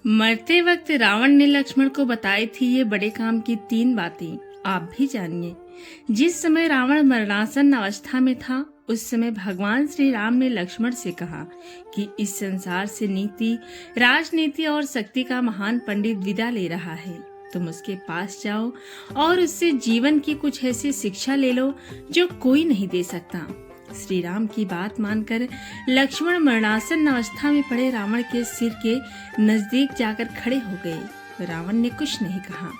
मरते वक्त रावण ने लक्ष्मण को बताई थी ये बड़े काम की 3 बातें। आप भी जानिए। जिस समय रावण मरणासन अवस्था में था, उस समय भगवान श्री राम ने लक्ष्मण से कहा कि इस संसार से नीति, राजनीति और शक्ति का महान पंडित विदा ले रहा है। तुम उसके पास जाओ और उससे जीवन की कुछ ऐसी शिक्षा ले लो जो कोई नहीं दे सकता। श्री राम की बात मानकर लक्ष्मण मरणासन अवस्था में पड़े रावण के सिर के नजदीक जाकर खड़े हो गए। रावण ने कुछ नहीं कहा।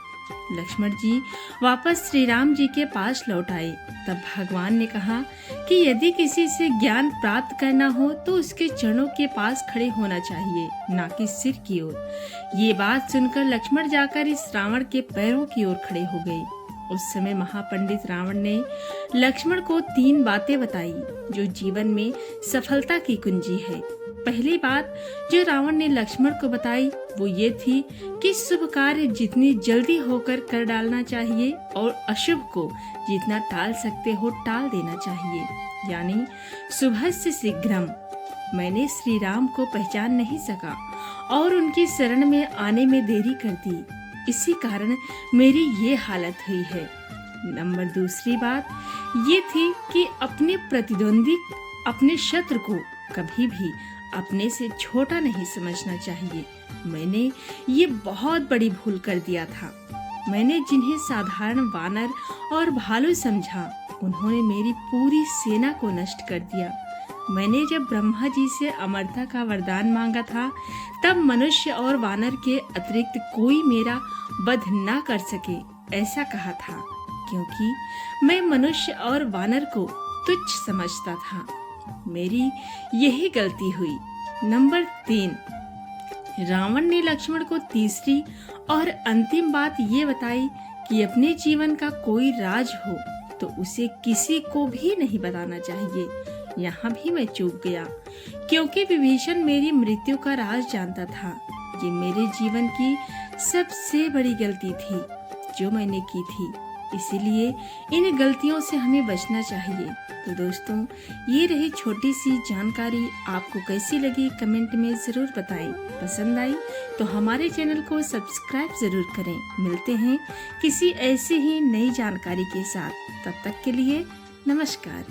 लक्ष्मण जी वापस श्री राम जी के पास लौट आए। तब भगवान ने कहा कि यदि किसी से ज्ञान प्राप्त करना हो तो उसके चरणों के पास खड़े होना चाहिए, ना कि सिर की ओर। ये बात सुनकर लक्ष्मण जाकर इस रावण के पैरों की ओर खड़े हो गए। उस समय महापंडित रावण ने लक्ष्मण को 3 बातें बताई जो जीवन में सफलता की कुंजी है। पहली बात जो रावण ने लक्ष्मण को बताई वो ये थी कि शुभ कार्य जितनी जल्दी होकर कर डालना चाहिए और अशुभ को जितना टाल सकते हो टाल देना चाहिए, यानी शुभस्य शीघ्रम। मैंने श्री राम को पहचान नहीं सका और उनकी शरण में आने में देरी कर दी, इसी कारण मेरी ये हालत हुई है। नंबर 2 बात ये थी कि अपने प्रतिद्वंदी, अपने शत्रु को कभी भी अपने से छोटा नहीं समझना चाहिए। मैंने ये बहुत बड़ी भूल कर दिया था। मैंने जिन्हें साधारण वानर और भालू समझा, उन्होंने मेरी पूरी सेना को नष्ट कर दिया। मैंने जब ब्रह्मा जी से अमरता का वरदान मांगा था, तब मनुष्य और वानर के अतिरिक्त कोई मेरा वध न कर सके ऐसा कहा था, क्योंकि मैं मनुष्य और वानर को तुच्छ समझता था। मेरी यही गलती हुई। नंबर 3 रावण ने लक्ष्मण को तीसरी और अंतिम बात ये बताई कि अपने जीवन का कोई राज हो तो उसे किसी को भी नहीं बताना चाहिए। यहाँ भी मैं चूक गया, क्योंकि विभीषण मेरी मृत्यु का राज जानता था। ये मेरे जीवन की सबसे बड़ी गलती थी जो मैंने की थी, इसीलिए इन गलतियों से हमें बचना चाहिए। तो दोस्तों, ये रही छोटी सी जानकारी। आपको कैसी लगी कमेंट में जरूर बताएं। पसंद आई तो हमारे चैनल को सब्सक्राइब जरूर करें। मिलते हैं किसी ऐसी ही नई जानकारी के साथ। तब तक के लिए नमस्कार।